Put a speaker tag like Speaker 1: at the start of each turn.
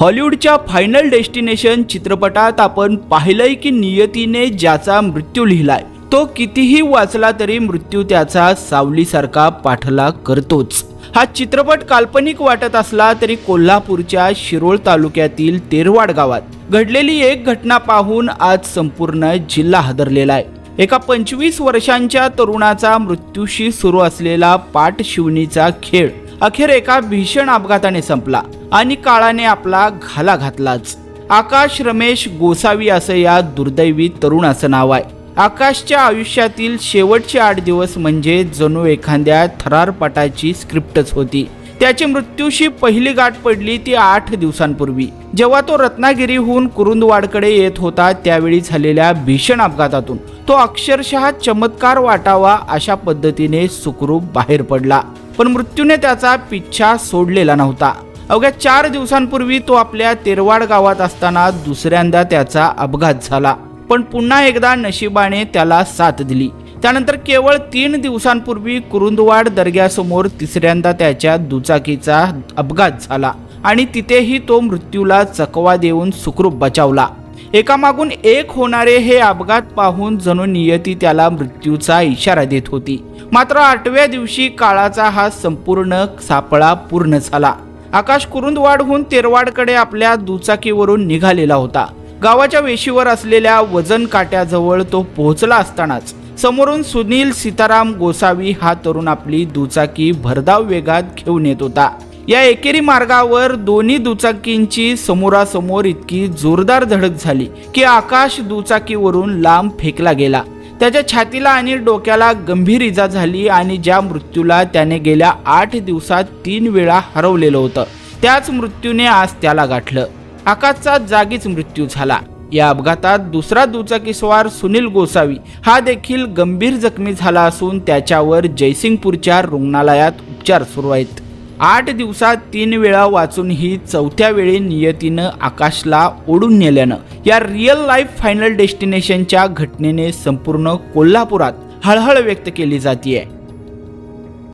Speaker 1: हॉलिवूडच्या final destination चित्रपटात आपण पाहिलंय की नियतीने ज्याचा मृत्यू लिहिलाय तो कितीही वाचला तरी मृत्यू त्याचा सावलीसारखा पाठलाग करतोच। हा चित्रपट काल्पनिक वाटत असला तरी कोल्हापूरच्या शिरोळ तालुक्यातील तेरवाड गावात घडलेली एक घटना पाहून आज संपूर्ण जिल्हा हादरलेला आहे। एका 25 वर्षांच्या तरुणाचा मृत्यूशी सुरू असलेला पाठशिवणीचा खेळ अखेर एका भीषण अपघाताने संपला आणि काळाने आपला घाला घातलाच। आकाश रमेश गोसावी असं या दुर्दैवी तरुणाचं नाव आहे। आकाशच्या आयुष्यातील शेवटचे 8 दिवस म्हणजे जणू एखाद्या थरारपटाची स्क्रिप्टच होती। त्याची मृत्यूशी पहिली गाठ पडली ती 8 दिवसांपूर्वी, जेव्हा तो रत्नागिरीहून कुरुंदवाडकडे येत होता। त्यावेळी झालेल्या भीषण अपघातातून तो अक्षरशः चमत्कार वाटावा अशा पद्धतीने सुखरूप बाहेर पडला, पण मृत्यूने त्याचा पिच्छा सोडलेला नव्हता। अवघ्या 4 दिवसांपूर्वी तो आपल्या तेरवाड गावात असताना दुसऱ्यांदा त्याचा अपघात झाला, पण पुन्हा एकदा नशिबाने त्याला साथ दिली। त्यानंतर केवळ 3 दिवसांपूर्वी कुरुंदवाड दर्ग्यासमोर तिसऱ्यांदा त्याच्या दुचाकीचा अपघात झाला आणि तिथेही तो मृत्यूला चकवा देऊन सुखरूप बचावला। एकामागून एक होणारे हे अपघात पाहून जणू नियती त्याला मृत्यूचा इशारा देत होती। मात्र 8व्या दिवशी काळाचा हा संपूर्ण सापळा पूर्ण झाला। आकाश कुरुंदवाडहून तेरवाडकडे आपल्या दुचाकीवरून निघालेला होता। गावाच्या वेशीवर असलेल्या वजन काट्याजवळ तो पोहोचला असतानाच समोरून सुनील सीताराम गोसावी हा तरुण आपली दुचाकी भरधाव वेगात घेऊन येत होता। या एकेरी मार्गावर दोन्ही दुचाकींची समोरासमोर इतकी जोरदार धडक झाली की आकाश दुचाकीवरून लांब फेकला गेला। त्याच्या छातीला आणि डोक्याला गंभीर इजा झाली आणि ज्या मृत्यूला त्याने गेल्या 8 दिवसात 3 वेळा हरवलेलं होतं त्याच मृत्यूने आज त्याला गाठलं। आकाशचा जागीच मृत्यू झाला। या अपघातात दुसरा दुचाकीस्वार सुनील गोसावी हा देखील गंभीर जखमी झाला असून त्याच्यावर जयसिंगपूरच्या रुग्णालयात उपचार सुरू आहेत। 8 दिवसात 3 वेळा वाचूनही 4थ्या वेळी नियतीनं आकाशला ओढून नेल्यानं या रिअल लाईफ फायनल डेस्टिनेशनच्या घटनेने संपूर्ण कोल्हापुरात हळहळ व्यक्त केली जाते।